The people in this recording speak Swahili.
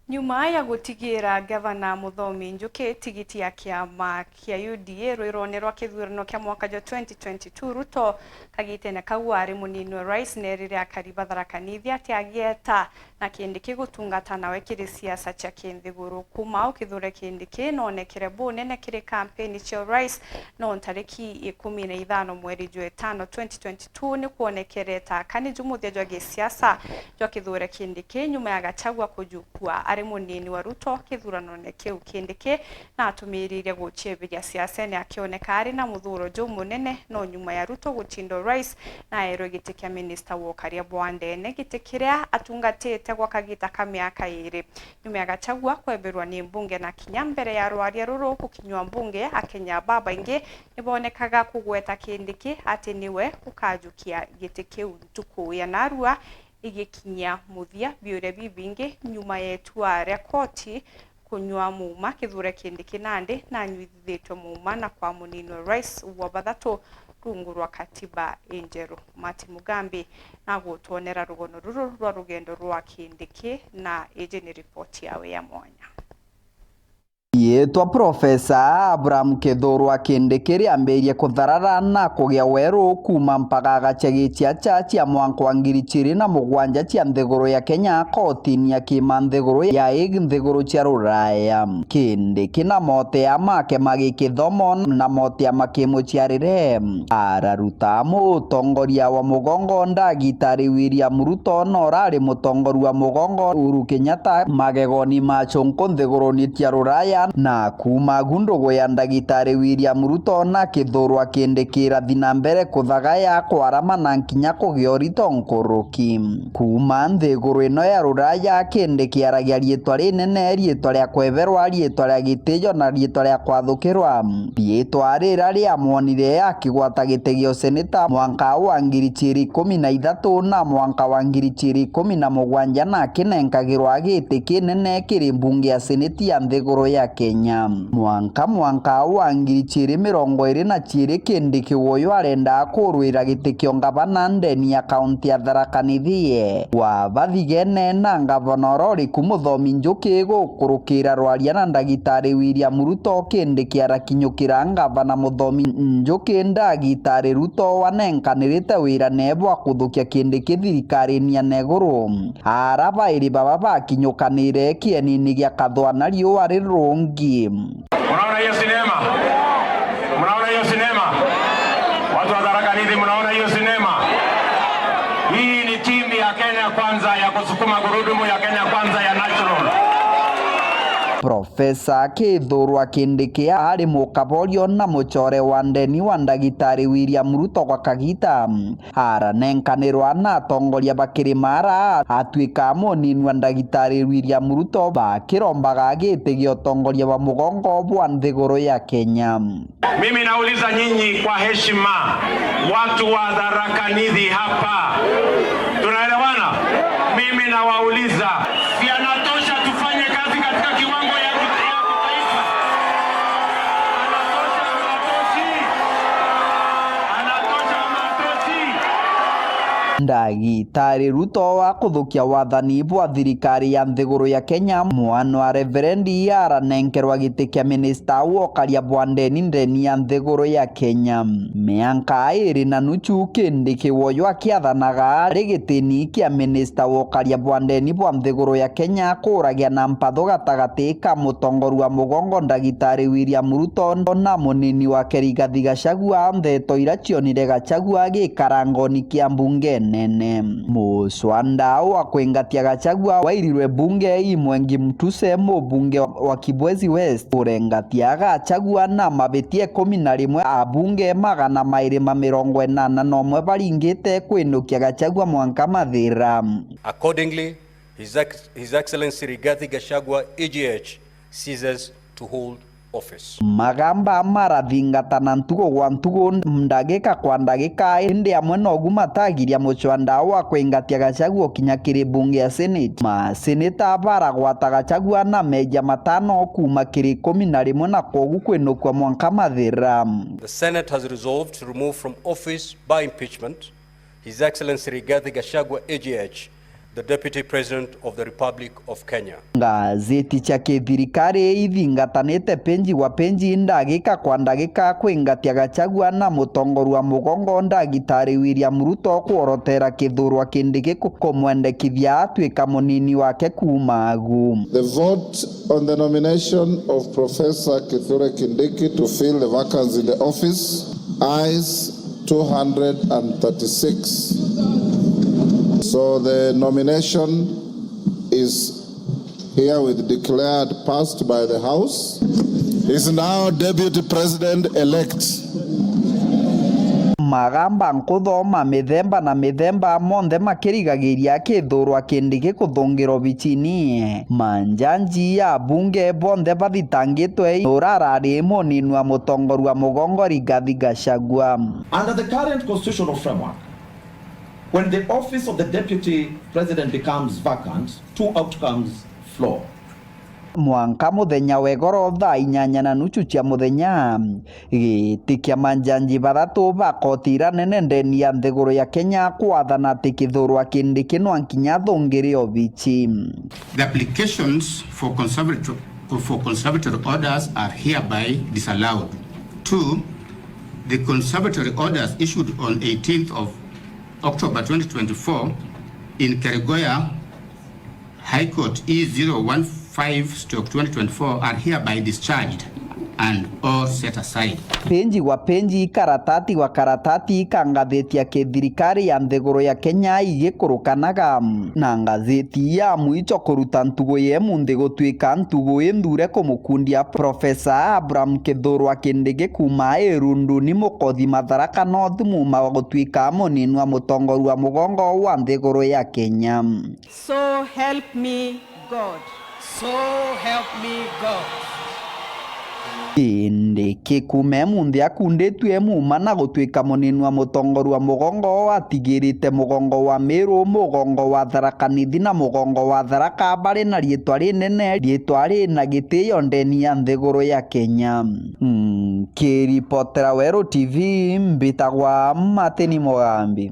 Nyuma ya gutigira gavana Muthomi Njuki tigiti ya kiama kia UDA rwirone rwa kithurano kia mwaka jo 2022 Ruto kagitene KWEBERUA munini wa rais nerire akariba tharakanithia tiagieta na Kindiki gutungata nawe kiri siasa cha kinthiguru kuma ukithure Kindiki nonekere bunene kiri campaign cha rais no tariki 15 mweri jwa 5 2022 ni kuonekereta kani jumuthia jwa gisiasa jwa kithure Kindiki nyuma ya GACHAGUA kujukua ari munini wa RUTO kithurano kiu Kindiki na atumirire guchiebiria siasa ni akioneka ari na muthuro jo munene no nyuma ya RUTO guchindo rais na ero giti kia minister wokaria bwandene giti kiria atungatite gwa kagita ka miaka iri nyuma ya GACHAGUA KWEBERUA ni mbunge na kinya mbere ya rwaria ruru kukinywa mbunge akenya baba ingi nibonekaga kugweta Kindiki ati niwe ukajukia giti kiu ntuku ya narua igikinya muthia biure bibingi nyuma yetu aria koti kunywa muma kithure Kindiki nandi na nyuithitwe muma na kwa munini wa rais wa bathatu rungu rwa katiba enjeru Mati Mugambi na gutonera rugono ruru rwa rugendo rwa Kindiki na ejeni report yawe ya mwanya. Yetwa Profesa Abraham Kithurwa Kîndikî amberie kutharara na kugia weru kuma mpaka gachagitia cha mwanka wa 2007 cia nthiguru ya Kenya kotini ya kima nthiguru ya nthiguru cia ruraya. Kîndikî na mote amake magikithomo na mote amakimuciarire araruta mutongoria wa mugongo ndagitari William Ruto no rari mutongoria wa mugongo Uhuru Kenyatta magegoni machonko nthiguru cia ruraya na kuma gundogo ya ndagitari William Ruto na Kithurwa Kîndikî rathi na mbere kuthagaya kwarama na nkinya kugiorito nkuruki kuma nthiguru ino ya ruraya. Kîndikî aragia rietwa rinene, rietwa ria KWEBERUA, rietwa ria gitijo na rietwa ria kwathukirwa, rietwa rira riamuonire akigwata giti gio SENETA mwanka wa 2013 na mwanka wa 2017 na kinenkagirwa giti kinene kiri mbunge ya seneti ya nthiguru ya Kenya. Mwanka wa 2022 Kîndikî uyu arenda kurwira giti kio ngavana ndeni ya kaunti ya Tharaka Nithi wa bathigene na ngavana Rori Muthomi Njuki gukurukira rwaria na ndagitari William Ruto. Kîndikî arakinyukira ngavana Muthomi Njuki ndagitari Ruto wanenkanirite wira nebwa kuthukia Kîndikî thirikari-ini ya neguru araba iri baba bakinyukanire kieni-ini gia kathwana riua rirungi. Mnaona hiyo sinema? Mnaona hiyo sinema? Watu wa Tharaka Nithi, mnaona hiyo sinema? Hii ni timu ya Kenya Kwanza ya kusukuma gurudumu ya Kenya Kwanza ya National. Profesa Kithurwa Kîndikî ari mukaborio na muchore wa ndeni wa ndagitari William Ruto kwa kagita aranenkanirwa na atongoria bakiri mara atwika munini wa ndagitari William Ruto bakirombaga giti gio tongoria wa mugongo bwa nthiguru ya Kenya. Mimi nauliza nyinyi kwa heshima, watu wa Tharaka Nithi hapa, tunaelewana? Mimi nawauliza, si anatosha tufanye kazi katika kiwango ya kitaifa? Anatosha matoshi? Ndagitari Ruto wa kuthukia wathani bwa thirikari ya nthiguru ya Kenya mwana wa Reverendi aranenkerwa giti kia minista wokaria bwandeni ndeni ya nthiguru ya Kenya mianka iri na nuchu. Kîndikî woyo akiathanaga ri gitini kia minista wokaria bwandeni bwa nthiguru ya Kenya kuragia na mpatho gatagati ka mutongoria wa mugongo ndagitari William Ruto na munini wa Rigathi GACHAGUA ntheto ira cionire GACHAGUA gikarangoni kia mbunge nene. Muswanda wa kwengatia GACHAGUA wairirwe bunge imwengi mtuse mubunge wa Kibwezi West kurengatia GACHAGUA na mabitie 11 abunge 281 baringite kwinukia GACHAGUA mwanka mathira. Accordingly, His Excellency Rigathi GACHAGUA AGH ceases to hold office. Magamba marathingatana ntugo gwa ntugo ndagika kwa ndagika indi amwe nogu matagiria muchwanda wa kwengatia GACHAGUA kinya kiri bunge ya Senate. Seneta baragwata GACHAGUA na meja matano kuma kiri 11 na kogu kwinukwa mwanka mathira. The Senate has resolved to remove from office by impeachment His Excellency Rigathi GACHAGUA AGH the Deputy President of the Republic of Kenya. Gazeti cha kithirikari ithingatanite penji wa penji ndagika kwa ndagika kwingatia Gachagua na mutongoru wa mugongo ndagitari William Ruto kuorotera kithurwa Kîndikî kumwendekithia atuika munini wake KUUMA. The vote on the nomination of Professor Kîndikî to fill the vacancy in the office, ayes 236. So the nomination is herewith declared passed by the House. He is now Deputy President-elect. Magamba nkuthoma mithemba na mithemba monthe makirigagiria kithurwa Kîndikî kuthungirwo bichini. Manjanji ya bunge bonthe bathitangitwe urarari munini wa mutongoru wa mugongo Rigathi Gachagua. Under the current constitutional framework, when the office of the Deputy President becomes vacant, two outcomes flow. Mwanka muthenya wegoro thaa 8:30 cia muthenya giti kia manjanji bathatu bakotira nene ndeni ya nthiguru ya Kenya kwathana ati kithurwa Kîndikî no nkinya thungire obichi. The applications for conservatory orders are hereby disallowed. 2. The conservatory orders issued on 18th of October 2024 in Karigoya High Court E015/2024 are hereby discharged and or set aside. Penji wa penji, karatati wa karatati ka ngatheti ya kithirikari ya nthiguru ya Kenya igikurukanaga na ngatheti ya mwicho kuruta ntugo ye munthi gutwika ntugo ithure kumukundia Profesa Abraham Kithurwa Kîndikî kuma Rûgendo ni mukothi Matharaka North muma gutwika munini wa mutongoru wa mugongo wa nthiguru ya Kenya. So help me God. So help me God. Kîndikî kume munthi akunditwe muma na gutwika munini wa mutongoru wa mugongo atigirite mugongo wa Meru, mugongo wa Tharaka Nithi na mugongo wa Tharaka bari na rietwa rinene, rietwa rina gitio ndeni ya nthiguru ya Kenya. Kiripotera Weru TV mbitagwa Mateni Mogambi.